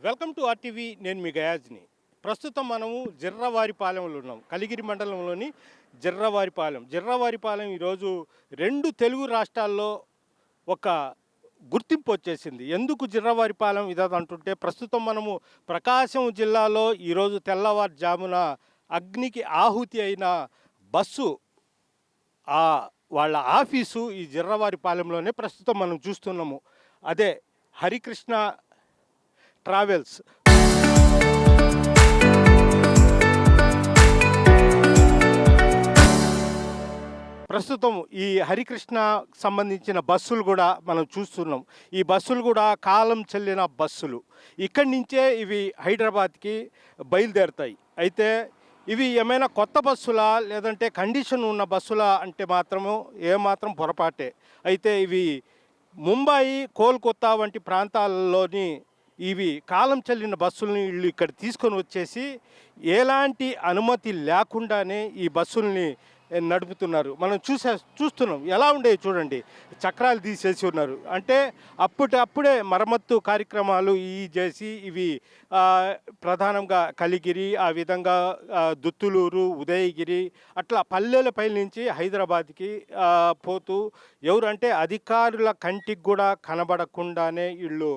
Welcome to RTV. నేను మీ గయాజ్ని. ప్రస్తుతం మనము జిర్రవారిపాలెంలో ఉన్నాం. కలిగిరి మండలంలోని జిర్రవారిపాలెం ఈరోజు రెండు తెలుగు రాష్ట్రాల్లో ఒక గుర్తింపు వచ్చేసింది. ఎందుకు జిర్రవారిపాలెం ఇదంటుంటే, ప్రస్తుతం మనము ప్రకాశం జిల్లాలో ఈరోజు తెల్లవారుజామున అగ్నికి ఆహుతి అయిన బస్సు ఆ వాళ్ళ ఆఫీసు ఈ జిర్రవారిపాలెంలోనే ప్రస్తుతం మనం చూస్తున్నాము. అదే హరికృష్ణ ట్రావెల్స్. ప్రస్తుతం ఈ హరికృష్ణ సంబంధించిన బస్సులు కూడా మనం చూస్తున్నాం. ఈ బస్సులు కూడా కాలం చెల్లిన బస్సులు. ఇక్కడి నుంచే ఇవి హైదరాబాద్కి బయలుదేరుతాయి. అయితే ఇవి ఏమైనా కొత్త బస్సులా లేదంటే కండిషన్ ఉన్న బస్సులా అంటే మాత్రము ఏమాత్రం పొరపాటే. అయితే ఇవి ముంబాయి, కోల్కతా వంటి ప్రాంతాలలోని ఇవి కాలం చెల్లిన బస్సుల్ని వీళ్ళు ఇక్కడ తీసుకొని వచ్చేసి ఎలాంటి అనుమతి లేకుండానే ఈ బస్సుల్ని నడుపుతున్నారు. మనం చూస్తున్నాం ఎలా ఉండేవి చూడండి. చక్రాలు తీసేసి ఉన్నారు. అంటే అప్పుడే మరమ్మత్తు కార్యక్రమాలు చేసి ఇవి ప్రధానంగా కలిగిరి, ఆ విధంగా దుత్తులూరు, ఉదయగిరి అట్లా పల్లెలపై నుంచి హైదరాబాద్కి పోతూ ఎవరంటే అధికారుల కంటికి కూడా కనబడకుండానే వీళ్ళు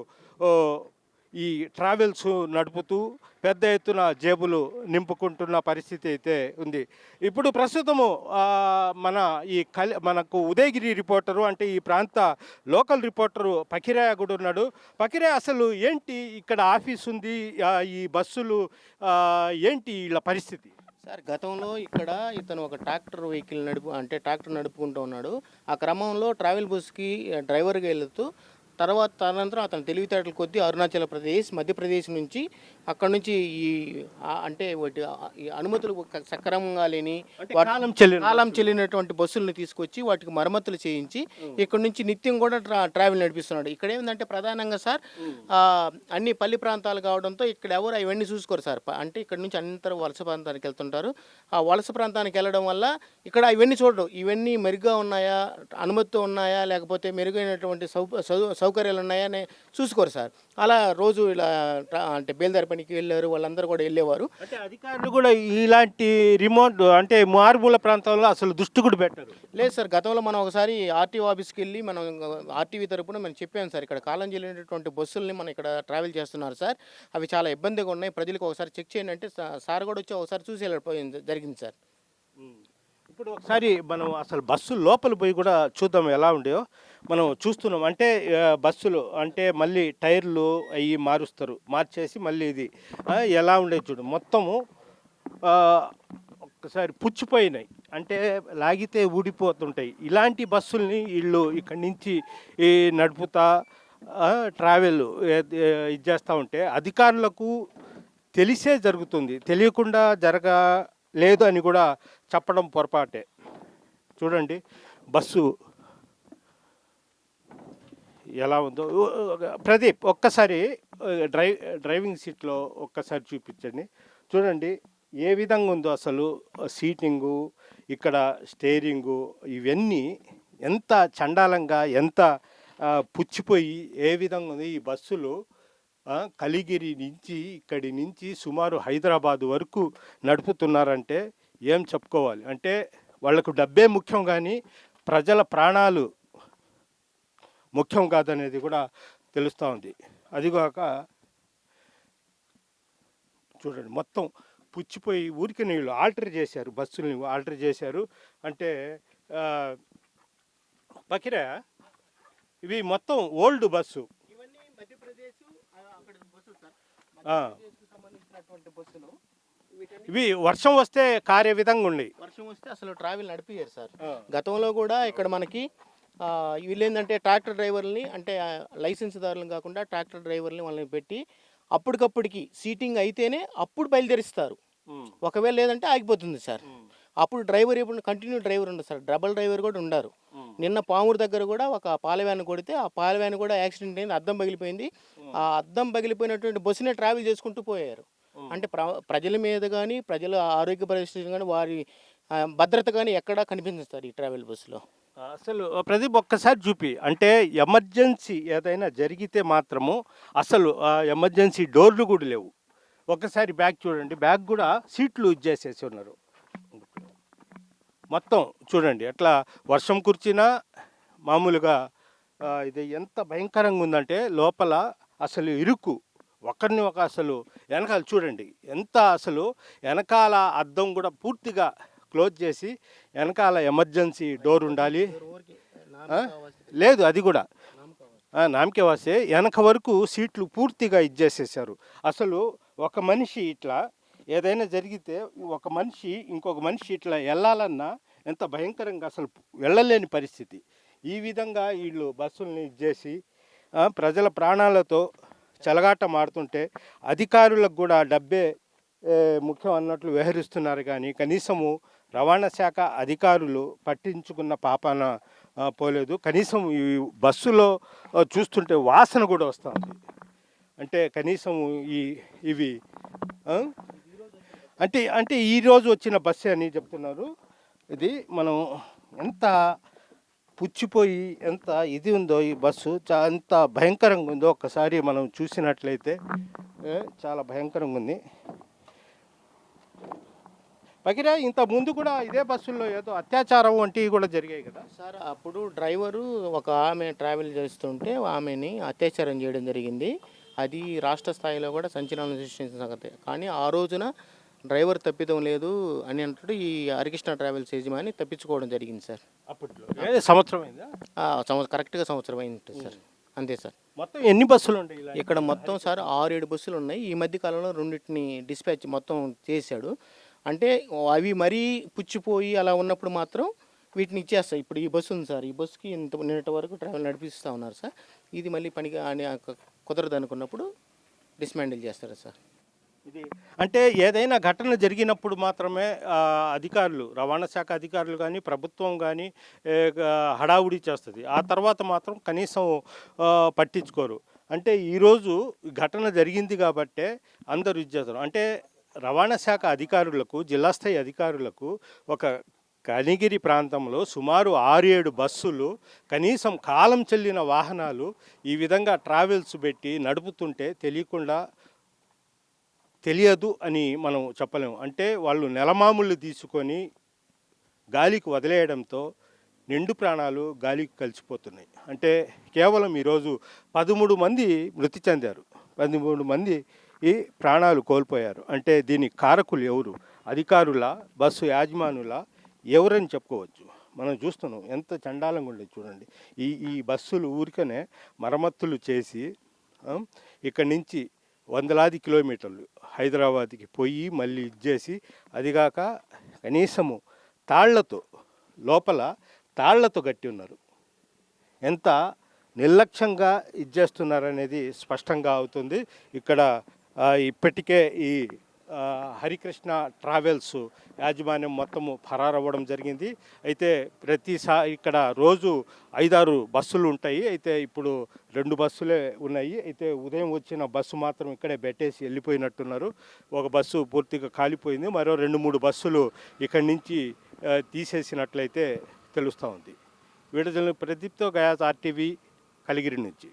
ఈ ట్రావెల్స్ నడుపుతూ పెద్ద ఎత్తున జేబులు నింపుకుంటున్న పరిస్థితి అయితే ఉంది. ఇప్పుడు ప్రస్తుతము మనకు ఉదయగిరి రిపోర్టరు, అంటే ఈ ప్రాంత లోకల్ రిపోర్టరు పకిరయ్య కూడా ఉన్నాడు. పకిరయ్య, అసలు ఏంటి ఇక్కడ ఆఫీస్ ఉంది, ఈ బస్సులు ఏంటి వీళ్ళ పరిస్థితి? సార్, గతంలో ఇక్కడ ఇతను ఒక ట్రాక్టర్ వెహికల్ ట్రాక్టర్ నడుపుకుంటూ ఉన్నాడు. ఆ క్రమంలో ట్రావెల్ బస్కి డ్రైవర్గా వెళుతూ తదనంతరం అతను తెలివితేటలు కొద్దీ అరుణాచల్ ప్రదేశ్, మధ్యప్రదేశ్ నుంచి అక్కడ నుంచి ఈ అనుమతులు సక్రమంగా లేని కాలం చెల్లినటువంటి బస్సులను తీసుకొచ్చి వాటికి మరమ్మతులు చేయించి ఇక్కడ నుంచి నిత్యం కూడా ట్రావెల్ నడిపిస్తున్నాడు. ఇక్కడ ఏంటంటే ప్రధానంగా సార్ అన్ని పల్లి ప్రాంతాలు కావడంతో ఇక్కడ ఎవరు అవన్నీ చూసుకోరు సార్. అంటే ఇక్కడ నుంచి అందరూ వలస ప్రాంతానికి వెళ్తుంటారు. ఆ వలస ప్రాంతానికి వెళ్ళడం వల్ల ఇక్కడ ఇవన్నీ చూడరు. ఇవన్నీ మెరుగ్గా ఉన్నాయా, అనుమతితో ఉన్నాయా, లేకపోతే మెరుగైనటువంటి సౌకర్యాలు ఉన్నాయని చూసుకోరు సార్. అలా రోజు ఇలా బేల్దారి పనికి వెళ్ళారు, వాళ్ళందరూ కూడా వెళ్ళేవారు. అంటే అధికారులు కూడా ఇలాంటి మారుమూల ప్రాంతాల్లో అసలు దృష్టి కూడా పెట్టారు. లేదు సార్, గతంలో మనం ఒకసారి ఆర్టీఓ ఆఫీస్కి వెళ్ళి మనం ఆర్టీవీ తరపున మనం చెప్పాము సార్, ఇక్కడ కాలం చెల్లినటువంటి బస్సుల్ని మనం ఇక్కడ ట్రావెల్ చేస్తున్నారు సార్, అవి చాలా ఇబ్బందిగా ఉన్నాయి, ప్రజలకు ఒకసారి చెక్ చేయండి అంటే సార్ కూడా వచ్చి ఒకసారి చూసి వెళ్ళిపోయింది జరిగింది సార్. ఇప్పుడు ఒకసారి మనం అసలు బస్సు లోపల పోయి కూడా చూద్దాం ఎలా ఉండేవో. మనం చూస్తున్నాం. అంటే బస్సులు అంటే మళ్ళీ టైర్లు అవి మార్చేసి మళ్ళీ ఇది ఎలా ఉండేది చూడు. మొత్తము ఒక్కసారి పుచ్చిపోయినాయి, అంటే లాగితే ఊడిపోతుంటాయి. ఇలాంటి బస్సుల్ని వీళ్ళు ఇక్కడి నుంచి నడుపుతా ట్రావెల్ ఇది చేస్తూ ఉంటే అధికారులకు తెలిసే జరుగుతుంది, తెలియకుండా లేదు అని కూడా చెప్పడం పొరపాటే. చూడండి బస్సు ఎలా ఉందో. ప్రదీప్, ఒక్కసారి డ్రైవింగ్ సీట్లో ఒక్కసారి చూపించండి. చూడండి ఏ విధంగా ఉందో అసలు సీటింగు, ఇక్కడ స్టేరింగు, ఇవన్నీ ఎంత చండాలంగా, ఎంత పుచ్చిపోయి ఏ విధంగా ఉంది. ఈ బస్సులు కలిగిరి నుంచి ఇక్కడి నుంచి సుమారు హైదరాబాదు వరకు నడుపుతున్నారంటే ఏం చెప్పుకోవాలి. అంటే వాళ్లకు డబ్బే ముఖ్యం, కానీ ప్రజల ప్రాణాలు ముఖ్యం కాదనేది కూడా తెలుస్తూ ఉంది. అదిగాక చూడండి మొత్తం పుచ్చిపోయి ఊరికి నీళ్ళు ఆల్టర్ చేశారు, బస్సుల్ని ఆల్టర్ చేశారు. అంటే పకిరా, ఇవి మొత్తం ఓల్డ్ బస్సు. ఇవి వర్షం వస్తే కారే విధంగా ఉన్నాయి. వర్షం వస్తే అసలు ట్రావెల్ నడిపియ్యారు సార్. గతంలో కూడా ఇక్కడ మనకి వీళ్ళు ఏంటంటే ట్రాక్టర్ డ్రైవర్లని, అంటే లైసెన్స్ దారులను కాకుండా ట్రాక్టర్ డ్రైవర్లని వాళ్ళని పెట్టి అప్పటికప్పటికి సీటింగ్ అయితేనే అప్పుడు బయలుదేరిస్తారు. ఒకవేళ లేదంటే ఆగిపోతుంది సార్. అప్పుడు డ్రైవర్ ఇప్పుడు కంటిన్యూ డ్రైవర్ ఉండదు సార్, డబల్ డ్రైవర్ కూడా ఉండారు. నిన్న పామూరు దగ్గర కూడా ఒక పాలవ్యాన్ కొడితే ఆ పాలవ్యాన్ కూడా యాక్సిడెంట్ అయింది, అద్దం పగిలిపోయింది. ఆ అద్దం పగిలిపోయినటువంటి బస్సునే ట్రావెల్ చేసుకుంటూ పోయారు. అంటే ప్రజల మీద కానీ, ప్రజల ఆరోగ్య పరిస్థితి కానీ, వారి భద్రత కానీ ఎక్కడా కనిపించదు సార్ ఈ ట్రావెల్ బస్సులో. అసలు ప్రదీప్ ఒక్కసారి చూపి అంటే ఎమర్జెన్సీ ఏదైనా జరిగితే మాత్రము అసలు ఎమర్జెన్సీ డోర్లు కూడా లేవు. ఒక్కసారి బ్యాగ్ చూడండి, బ్యాగ్ కూడా సీట్లు ఇచ్చేసేసి ఉన్నారు. మొత్తం చూడండి ఎట్లా వర్షం కురిచినా మామూలుగా ఇది ఎంత భయంకరంగా ఉందంటే లోపల అసలు ఇరుకు ఒకరిని ఒక అసలు వెనకాల చూడండి ఎంత అసలు వెనకాల అద్దం కూడా పూర్తిగా క్లోజ్ చేసి వెనకాల ఎమర్జెన్సీ డోర్ ఉండాలి. లేదు అది కూడా నామకే వాసే వెనక వరకు సీట్లు పూర్తిగా ఇచ్చేసేసారు. అసలు ఒక మనిషి ఇట్లా ఏదైనా జరిగితే ఒక మనిషి ఇంకొక మనిషి ఇట్లా వెళ్ళాలన్నా ఎంత భయంకరంగా అసలు వెళ్ళలేని పరిస్థితి. ఈ విధంగా వీళ్ళు బస్సుల్ని ఇచ్చేసి ప్రజల ప్రాణాలతో చెలగాట మారుతుంటే అధికారులకు కూడా డబ్బే ముఖ్యం అన్నట్లు వ్యవహరిస్తున్నారు. కానీ కనీసము రవాణా శాఖ అధికారులు పట్టించుకున్న పాపాన పోలేదు. కనీసం ఈ బస్సులో చూస్తుంటే వాసన కూడా వస్తుంది. అంటే కనీసం ఇవి అంటే అంటే ఈరోజు వచ్చిన బస్సు అని చెప్తున్నారు. ఇది మనం ఎంత పుచ్చిపోయి ఎంత ఇది ఉందో ఈ బస్సు ఎంత భయంకరంగా ఉందో ఒక్కసారి మనం చూసినట్లయితే చాలా భయంకరంగా ఉంది. పగిరా ఇంత ముందు కూడా ఇదే బస్సుల్లో ఏదో అత్యాచారం వంటివి కూడా జరిగాయి కదా సార్. అప్పుడు డ్రైవరు ఒక ఆమె ట్రావెల్ చేస్తుంటే ఆమెని అత్యాచారం చేయడం జరిగింది. అది రాష్ట్ర స్థాయిలో కూడా సంచలనం సృష్టించిన సంగతి. కానీ ఆ రోజున డ్రైవర్ తప్పిదం లేదు అని అంటూ ఈ హరికృష్ణ ట్రావెల్స్ యజమాని తప్పించుకోవడం జరిగింది సార్. అప్పట్లో సంవత్సరం అయిందా? కరెక్ట్గా సంవత్సరం అయింది సార్. అంతే సార్. మొత్తం ఎన్ని బస్సులు ఉంటాయి ఇక్కడ? మొత్తం సార్ 6-7 బస్సులు ఉన్నాయి. ఈ మధ్య కాలంలో రెండింటిని డిస్పాచ్ మొత్తం చేశాడు. అంటే అవి మరీ పుచ్చిపోయి అలా ఉన్నప్పుడు మాత్రం వీటిని ఇచ్చేస్తాయి. ఇప్పుడు ఈ బస్సు ఉంది సార్, ఈ బస్సుకి నిన్నటి వరకు ట్రావెల్ నడిపిస్తూ ఉన్నారు సార్. ఇది మళ్ళీ పనికి కుదరదు అనుకున్నప్పుడు డిస్మాండిల్ చేస్తారు సార్. ఇది అంటే ఏదైనా ఘటన జరిగినప్పుడు మాత్రమే అధికారులు, రవాణా శాఖ అధికారులు కానీ ప్రభుత్వం కానీ హడావుడి చేస్తుంది. ఆ తర్వాత మాత్రం కనీసం పట్టించుకోరు. అంటే ఈరోజు ఘటన జరిగింది కాబట్టే అందరూ ఇచ్చేస్తారు. అంటే రవాణా శాఖ అధికారులకు, జిల్లా స్థాయి అధికారులకు ఒక కనిగిరి ప్రాంతంలో సుమారు 6-7 బస్సులు, కనీసం కాలం చెల్లిన వాహనాలు ఈ విధంగా ట్రావెల్స్ పెట్టి నడుపుతుంటే తెలియదు అని మనం చెప్పలేము. అంటే వాళ్ళు నెలమామూలు తీసుకొని గాలికి వదిలేయడంతో నిండు ప్రాణాలు గాలికి కలిసిపోతున్నాయి. అంటే కేవలం ఈరోజు 13 మంది మృతి చెందారు, 13 మంది ఈ ప్రాణాలు కోల్పోయారు. అంటే దీనికి కారకులు ఎవరు? అధికారుల, బస్సు యాజమానుల, ఎవరని చెప్పుకోవచ్చు. మనం చూస్తున్నాం ఎంత చండాలంగా ఉండేది చూడండి. ఈ బస్సులు ఊరికనే మరమ్మతులు చేసి ఇక్కడి నుంచి వందలాది కిలోమీటర్లు హైదరాబాద్కి పోయి మళ్ళీ ఇచ్చేసి, అదిగాక కనీసము లోపల తాళ్లతో కట్టి ఉన్నారు. ఎంత నిర్లక్ష్యంగా ఇచ్చేస్తున్నారనేది స్పష్టంగా అవుతుంది. ఇక్కడ ఇప్పటికే ఈ హరికృష్ణ ట్రావెల్స్ యాజమాన్యం మొత్తము ఫరారవ్వడం జరిగింది. అయితే ఇక్కడ రోజు 5-6 బస్సులు ఉంటాయి. అయితే ఇప్పుడు 2 బస్సులే ఉన్నాయి. అయితే ఉదయం వచ్చిన బస్సు మాత్రం ఇక్కడే పెట్టేసి వెళ్ళిపోయినట్టున్నారు. ఒక బస్సు పూర్తిగా కాలిపోయింది. మరో 2-3 బస్సులు ఇక్కడి నుంచి తీసేసినట్లయితే తెలుస్తూ ఉంది. వీడియో ప్రదీప్తో గయాస్ RTV కలిగిరి నుంచి.